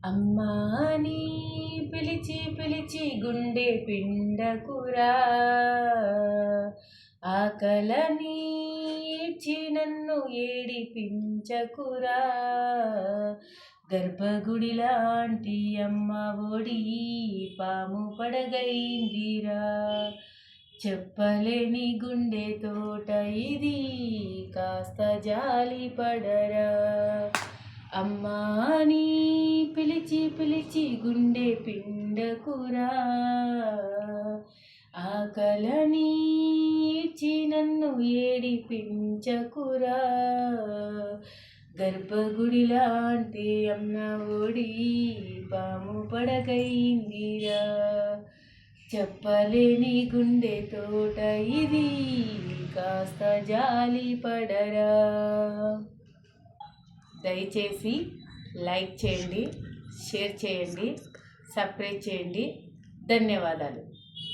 అమ్మా అని పిలిచి పిలిచి గుండె పిండకురా, ఆకలని ఇచ్చి నన్ను ఏడిపించకురా. గర్భగుడి లాంటి అమ్మ ఒడి పాము పడగైందిరా, చెప్పలేని గుండె తోట ఇది కాస్త జాలి పడరా. అమ్మా అని పిలిచి పిలిచి గుండె పిండకురా, ఆకలని ఇచ్చి నన్ను ఏడిపించకురా. గర్భగుడి లాంటి అమ్మ ఒడి పాము పడగైందిరా, చెప్పలేని గుండె తోట ఇది కాస్త జాలి పడరా. దయచేసి లైక్ చేయండి, షేర్ చేయండి, సబ్స్క్రైబ్ చేయండి. ధన్యవాదాలు.